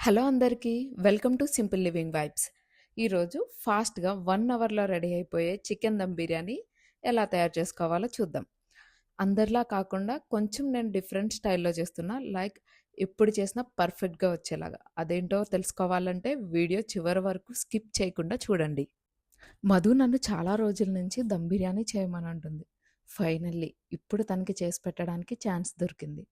Hello అందరికీ welcome to simple living vibes. ఈరోజు ఫాస్ట్గా 1 అవర్లో రెడీ అయిపోయే చికెన్ దమ్ బిర్యానీ ఎలా తయారు చేసుకోవాలో చూద్దాం. అందరిలా కాకుండా కొంచెం నేను డిఫరెంట్ స్టైల్లో చేస్తున్నా, లైక్ ఎప్పుడు చేసినా పర్ఫెక్ట్గా వచ్చేలాగా. అదేంటో తెలుసుకోవాలంటే వీడియో చివరి వరకు స్కిప్ చేయకుండా చూడండి. మధు నన్ను చాలా రోజుల నుంచి దమ్ బిర్యానీ చేయమని అంటుంది. ఫైనల్లీ ఇప్పుడు తనకి చేసి పెట్టడానికి ఛాన్స్ దొరికింది.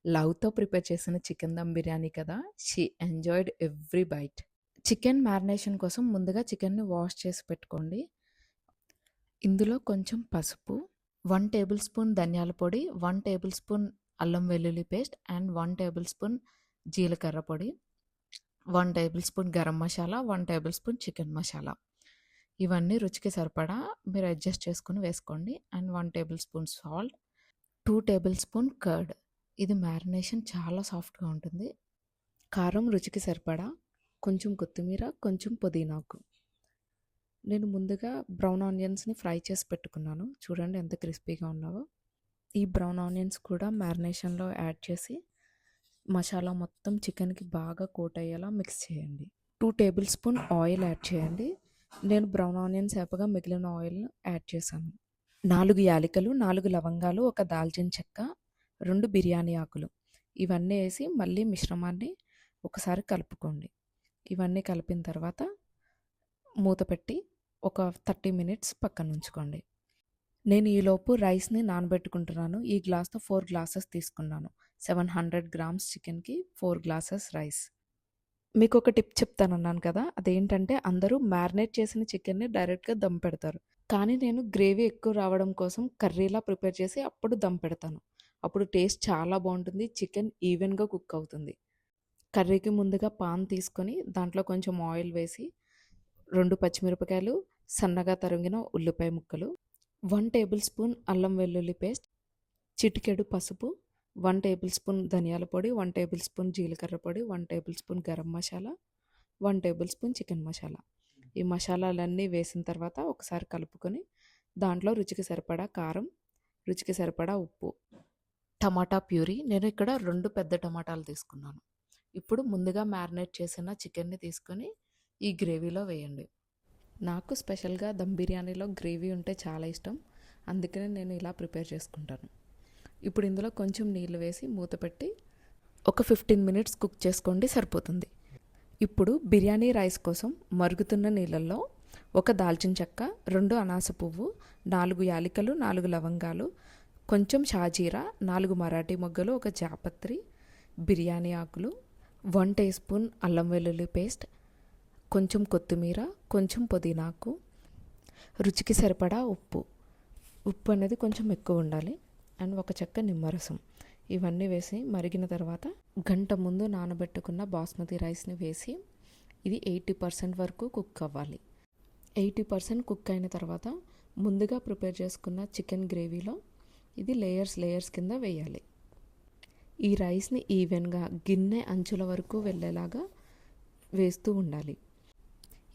లవ్‌తో ప్రిపేర్ చేసిన చికెన్ దమ్ బిర్యానీ కదా! She enjoyed every byte. Chicken marination కోసం ముందుగా చికెన్‌ని వాష్ చేసి పెట్టుకోండి. ఇందులో కొంచెం పసుపు, 1 టేబుల్ స్పూన్ ధనియాల పొడి, 1 టేబుల్ స్పూన్ అల్లం వెల్లుల్లి పేస్ట్ అండ్ 1 టేబుల్ స్పూన్ జీలకర్ర పొడి, 1 table spoon garam masala, 1 table spoon chicken masala. ఇవన్నీ రుచికి సరిపడా మీరు అడ్జస్ట్ చేసుకొని వేసుకోండి. And 1 table spoon salt, 2 table spoon curd. ఇది మ్యారినేషన్ చాలా సాఫ్ట్‌గా ఉంటుంది. కారం రుచికి సరిపడా, కొంచెం కొత్తిమీర, కొంచెం పుదీనాకు. నేను ముందుగా బ్రౌన్ ఆనియన్స్‌ని ఫ్రై చేసి పెట్టుకున్నాను. చూడండి ఎంత క్రిస్పీగా ఉన్నావో. ఈ బ్రౌన్ ఆనియన్స్ కూడా మ్యారినేషన్‌లో యాడ్ చేసి మసాలా మొత్తం చికెన్‌కి బాగా కోట్ అయ్యేలా మిక్స్ చేయండి. 2 టేబుల్ స్పూన్ ఆయిల్ యాడ్ చేయండి. నేను బ్రౌన్ ఆనియన్స్ వేపగా మిగిలిన ఆయిల్‌ను యాడ్ చేశాను. 4 యాలకులు, 4 లవంగాలు, ఒక దాల్చిన చెక్క, 2 బిర్యానీ ఆకులు. ఇవన్నీ వేసి మళ్ళీ మిశ్రమాన్ని ఒకసారి కలుపుకోండి. ఇవన్నీ కలిపిన తర్వాత మూత పెట్టి ఒక 30 మినిట్స్ పక్కన ఉంచుకోండి. నేను ఈలోపు రైస్ని నానబెట్టుకుంటున్నాను. ఈ గ్లాస్తో 4 గ్లాసెస్ తీసుకున్నాను. 700 గ్రామ్స్ చికెన్కి 4 గ్లాసెస్ రైస్. మీకు ఒక టిప్ చెప్తానన్నాను కదా, అదేంటంటే అందరూ మ్యారినేట్ చేసిన చికెన్ని డైరెక్ట్గా దమ్ పెడతారు. కానీ నేను గ్రేవీ ఎక్కువ రావడం కోసం కర్రీలా ప్రిపేర్ చేసి అప్పుడు దమ్ పెడతాను. అప్పుడు టేస్ట్ చాలా బాగుంటుంది. చికెన్ ఈవెన్గా కుక్ అవుతుంది. కర్రీకి ముందుగా పాన్ తీసుకొని దాంట్లో కొంచెం ఆయిల్ వేసి 2 పచ్చిమిరపకాయలు, సన్నగా తరిగిన ఉల్లిపాయ ముక్కలు, 1 టేబుల్ స్పూన్ అల్లం వెల్లుల్లి పేస్ట్, చిటికెడు పసుపు, 1 టేబుల్ స్పూన్ ధనియాల పొడి, 1 టేబుల్ స్పూన్ జీలకర్ర పొడి, 1 table spoon garam masala, 1 table spoon chicken masala. ఈ మసాలాలన్నీ వేసిన తర్వాత ఒకసారి కలుపుకొని దాంట్లో రుచికి సరిపడా కారం, రుచికి సరిపడా ఉప్పు, టమాటా ప్యూరీ. నేను ఇక్కడ 2 పెద్ద టమాటాలు తీసుకున్నాను. ఇప్పుడు ముందుగా మ్యారినేట్ చేసిన చికెన్ని తీసుకొని ఈ గ్రేవీలో వేయండి. నాకు స్పెషల్గా దమ్ బిర్యానీలో గ్రేవీ ఉంటే చాలా ఇష్టం. అందుకనే నేను ఇలా ప్రిపేర్ చేసుకుంటాను. ఇప్పుడు ఇందులో కొంచెం నీళ్ళు వేసి మూత పెట్టి ఒక 15 మినిట్స్ కుక్ చేసుకోండి, సరిపోతుంది. ఇప్పుడు బిర్యానీ రైస్ కోసం మరుగుతున్న నీళ్ళల్లో ఒక దాల్చిన చెక్క, 2 అనాస పువ్వు, 4 యాలకులు, 4 లవంగాలు, కొంచెం షాజీరా, 4 మరాఠీ మొగ్గలు, ఒక జాపత్రి, బిర్యానీ ఆకులు, 1 టీ స్పూన్ అల్లం వెల్లుల్లి పేస్ట్, కొంచెం కొత్తిమీర, కొంచెం పుదీనాకు, రుచికి సరిపడా ఉప్పు. ఉప్పు అనేది కొంచెం ఎక్కువ ఉండాలి. అండ్ ఒక చెక్క నిమ్మరసం. ఇవన్నీ వేసి మరిగిన తర్వాత గంట ముందు నానబెట్టుకున్న బాస్మతి రైస్ని వేసి ఇది 80% వరకు కుక్ అవ్వాలి. 80% కుక్ అయిన తర్వాత ముందుగా ప్రిపేర్ చేసుకున్న చికెన్ గ్రేవీలో ఇది లేయర్స్ కింద వేయాలి. ఈ రైస్ని ఈవెన్గా గిన్నె అంచుల వరకు వెళ్ళేలాగా వేస్తూ ఉండాలి.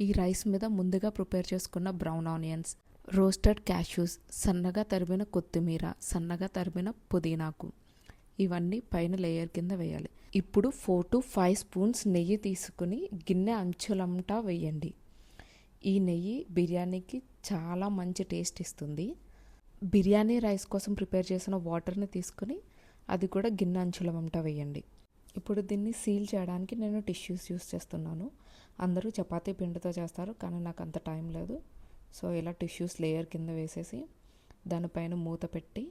ఈ రైస్ మీద ముందుగా ప్రిపేర్ చేసుకున్న బ్రౌన్ ఆనియన్స్, రోస్టెడ్ క్యాష్యూస్, సన్నగా తరిమిన కొత్తిమీర, సన్నగా తరిమిన పుదీనాకు, ఇవన్నీ పైన లేయర్ కింద వేయాలి. ఇప్పుడు 4 to 5 స్పూన్స్ నెయ్యి తీసుకుని గిన్నె అంచులంటా వేయండి. ఈ నెయ్యి బిర్యానీకి చాలా మంచి టేస్ట్ ఇస్తుంది. బిర్యానీ రైస్ కోసం ప్రిపేర్ చేసిన వాటర్ని తీసుకుని అది కూడా గిన్నె అంచులంటా వేయండి. ఇప్పుడు దీన్ని సీల్ చేయడానికి నేను టిష్యూస్ యూస్ చేస్తున్నాను. అందరూ చపాతీ పిండితో చేస్తారు, కానీ నాకు అంత టైం లేదు. సో ఇలా టిష్యూస్ లేయర్ కింద వేసేసి దానిపైన మూత పెట్టి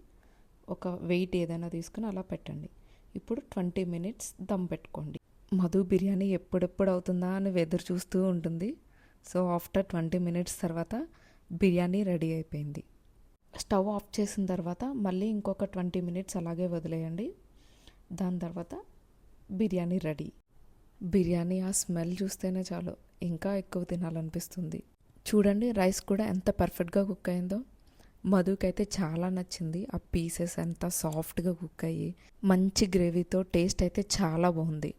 ఒక వెయిట్ ఏదైనా తీసుకుని అలా పెట్టండి. ఇప్పుడు 20 మినిట్స్ దమ్ పెట్టుకోండి. మధు బిర్యానీ ఎప్పుడెప్పుడు అవుతుందా అని ఎదురు చూస్తూ ఉంటుంది. సో ఆఫ్టర్ 20 మినిట్స్ తర్వాత బిర్యానీ రెడీ అయిపోయింది. స్టవ్ ఆఫ్ చేసిన తర్వాత మళ్ళీ ఇంకొక 20 మినిట్స్ అలాగే వదిలేయండి. దాని తర్వాత బిర్యానీ రెడీ. బిర్యానీ ఆ స్మెల్ చూస్తేనే చాలు ఇంకా ఎక్కువ తినాలనిపిస్తుంది. చూడండి రైస్ కూడా ఎంత పర్ఫెక్ట్గా కుక్ అయిందో. మధుకైతే చాలా నచ్చింది. ఆ పీసెస్ ఎంత సాఫ్ట్గా కుక్ అయ్యి మంచి గ్రేవీతో టేస్ట్ అయితే చాలా బాగుంది.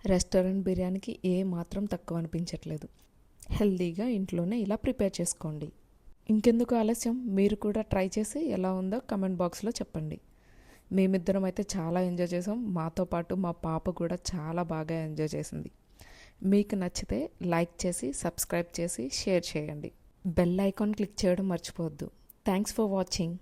రెస్టారెంట్ బిర్యానీకి ఏ మాత్రం తక్కువ అనిపించట్లేదు. హెల్తీగా ఇంట్లోనే ఇలా ప్రిపేర్ చేసుకోండి. ఇంకెందుకు ఆలస్యం, మీరు కూడా ట్రై చేసి ఎలా ఉందో కమెంట్ బాక్స్లో చెప్పండి. మేమిద్దరం అయితే చాలా ఎంజాయ్ చేసాం. మాతో పాటు మా పాప కూడా చాలా బాగా ఎంజాయ్ చేసింది. మీకు నచ్చితే లైక్ చేసి సబ్స్క్రైబ్ చేసి షేర్ చేయండి. బెల్ ఐకాన్ క్లిక్ చేయడం మర్చిపోవద్దు. Thanks for watching.